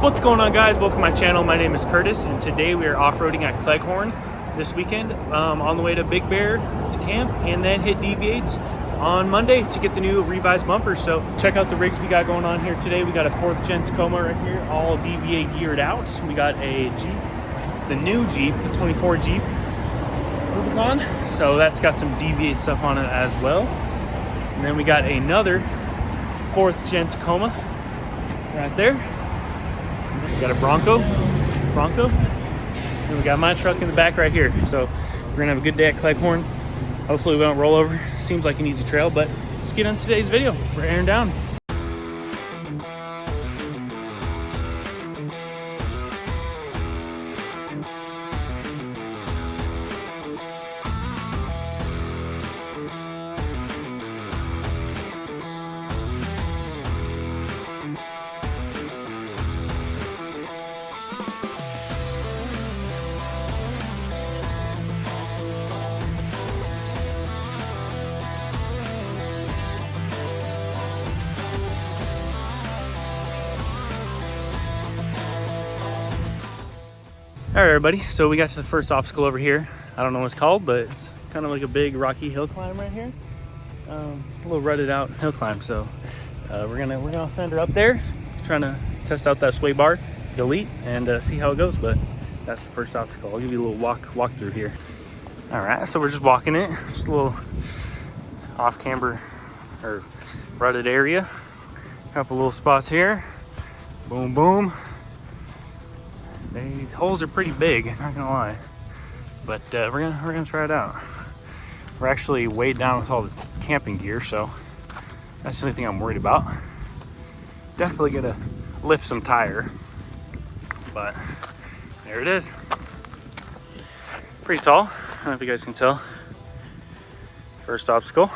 What's going on, guys? Welcome to my channel. My name is Curtis, and today we are off-roading at Cleghorn this weekend, on the way to Big Bear to camp, and then hit Deviates on Monday to get the new revised bumper. So check out the rigs we got going on here today. We got a 4th gen Tacoma right here, all DVA geared out. We got a Jeep, the new Jeep, the 24 Jeep Rubicon. So that's got some Deviate stuff on it as well. And then we got another 4th gen Tacoma right there. We got a Bronco, and we got my truck in the back right here. So we're gonna have a good day at Cleghorn. Hopefully we don't roll over. Seems like an easy trail, but let's get on today's video. We're airing down. All right, everybody, so we got to the first obstacle over here. I don't know what it's called, but it's kind of like a big rocky hill climb right here. A little rutted out hill climb. So we're gonna send her up there, trying to test out that sway bar, delete, and see how it goes. But that's the first obstacle. I'll give you a little walk through here. All right, so we're just walking it, just a little off camber or rutted area. Couple little spots here. Boom, boom. The holes are pretty big, not gonna lie, but we're gonna try it out. We're actually weighed down with all the camping gear, so that's the only thing I'm worried about. Definitely gonna lift some tire, but there it is. Pretty tall. I don't know if you guys can tell. First obstacle.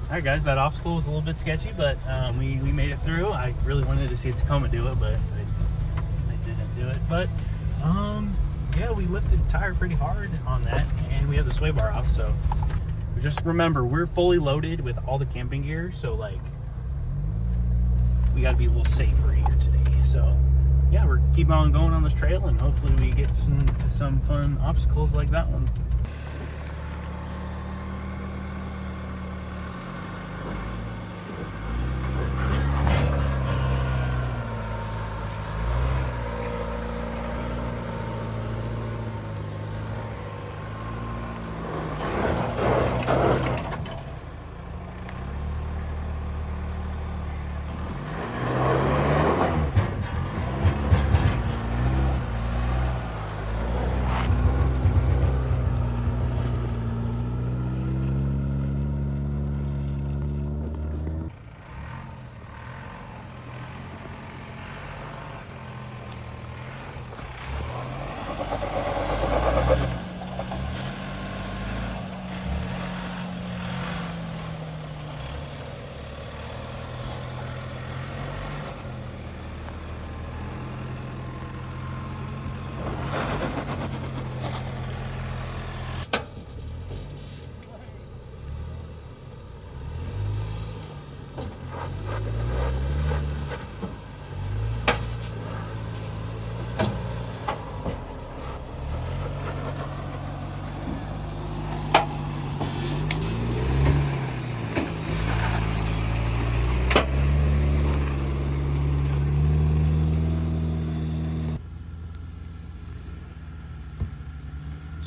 Alright guys, that obstacle was a little bit sketchy, but we made it through. I really wanted to see a Tacoma do it, but they didn't do it. But yeah, we lifted the tire pretty hard on that, and we have the sway bar off. So just remember, we're fully loaded with all the camping gear, so like we got to be a little safer here today. So yeah, we're keeping on going on this trail, and hopefully we get some fun obstacles like that one.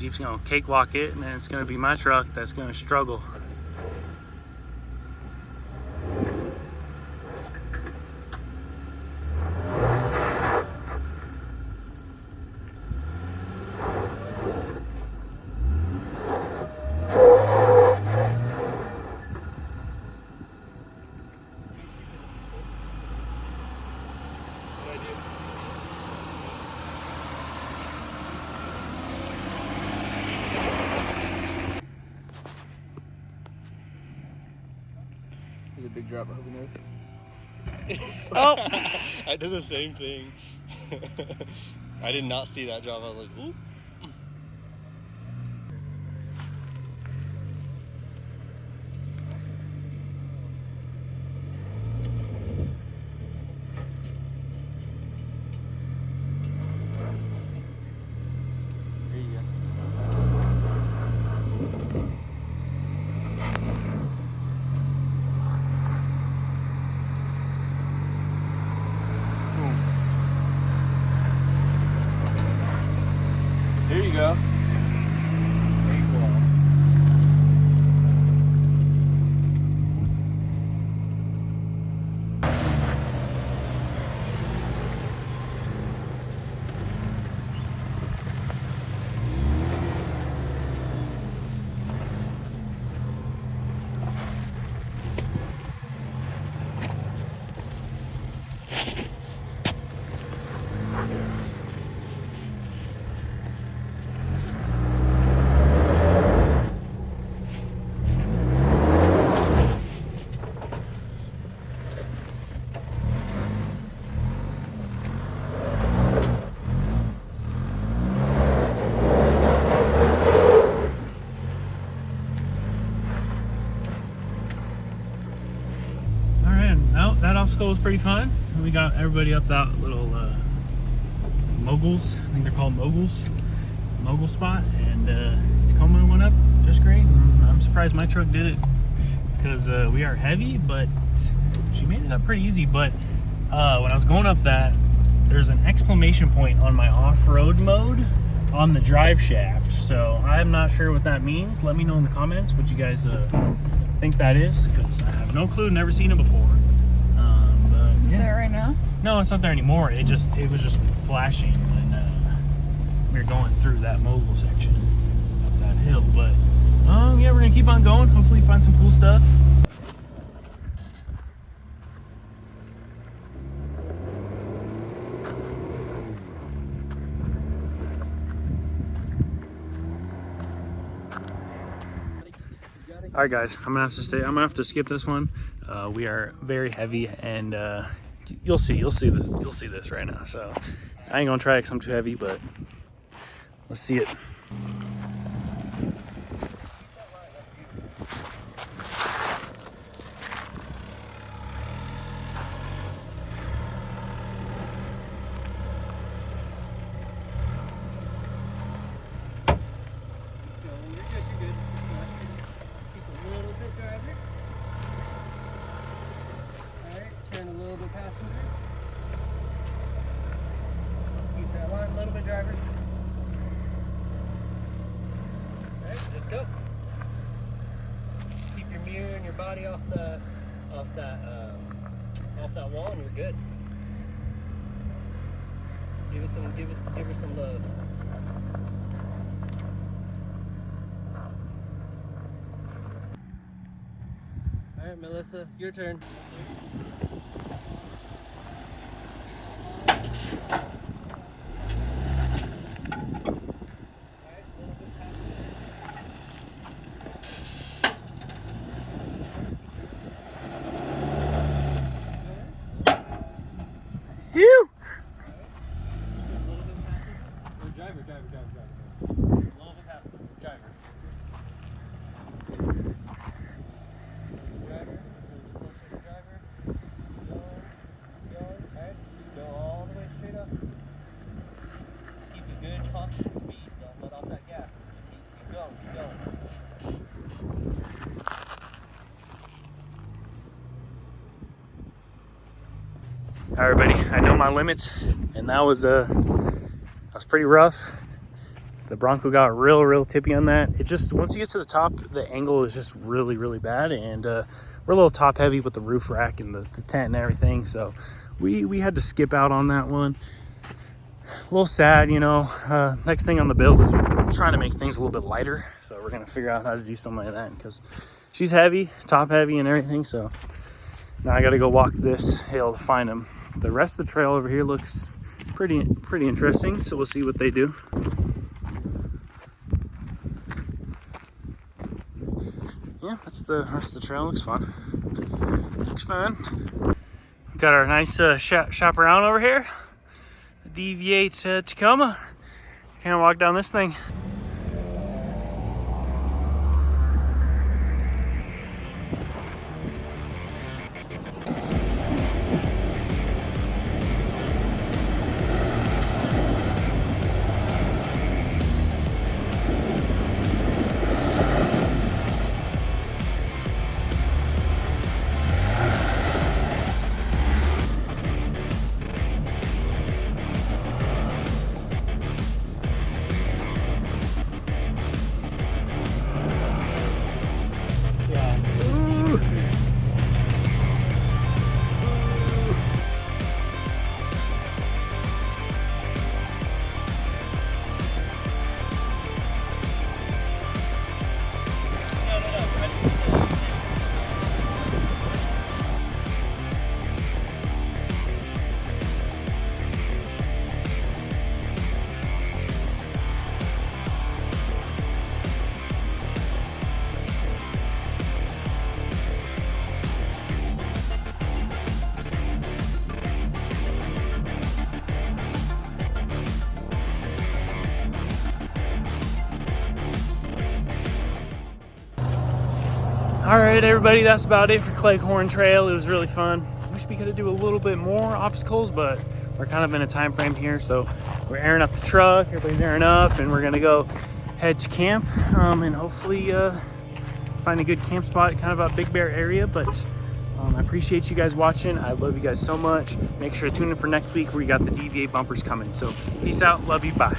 Jeep's gonna cakewalk it, and then it's gonna be my truck that's gonna struggle. There's a big drop over there. Oh! I did the same thing. I did not see that drop. I was like, ooh. There you go. There you go. Very cool. That obstacle was pretty fun. We got everybody up that little moguls. I think they're called moguls. Mogul spot, and Tacoma went up just great. And I'm surprised my truck did it because we are heavy, but she made it up pretty easy. But when I was going up that, there's an exclamation point on my off-road mode on the drive shaft. So I'm not sure what that means. Let me know in the comments what you guys think that is, because I have no clue, never seen it before. Is it there right now? No, it's not there anymore. It was just flashing when we were going through that mogul section up that hill. But yeah, we're gonna keep on going. Hopefully find some cool stuff. All right, guys, I'm gonna have to skip this one. We are very heavy, and you'll see this right now. So I ain't gonna try it because I'm too heavy, but let's see it. Turn a little bit passenger. Keep that line a little bit, driver. Alright, just go. Keep your mirror and your body off that wall, and we're good. Give her some love. Alright, Melissa, your turn. Phew! Driver. A little bit past driver. Driver, a little closer to driver. Go. Alright, go all the way straight up. Keep a good constant speed. Don't let off that gas. Keep going. All right, everybody, I know my limits, and that was pretty rough. The Bronco got real tippy on that. It just, once you get to the top, the angle is just really bad, and we're a little top heavy with the roof rack and the tent and everything, so we had to skip out on that one. A little sad, you know. Next thing on the build is trying to make things a little bit lighter, so we're gonna figure out how to do something like that, because she's heavy, top heavy and everything. So now I gotta go walk this hill to find them. The rest of the trail over here looks pretty interesting, so we'll see what they do. Yeah, that's the rest of the trail. Looks fun. Looks fun. Got our nice shop around over here. DV8 Tacoma. Can't walk down this thing. All right, everybody, that's about it for Cleghorn Trail. It was really fun. Wish we could do a little bit more obstacles, but we're kind of in a time frame here, so we're airing up the truck, everybody's airing up, and we're gonna go head to camp and hopefully find a good camp spot kind of a Big Bear area. But I appreciate you guys watching. I love you guys so much. Make sure to tune in for next week where we got the DV8 bumpers coming. So peace out, love you, bye.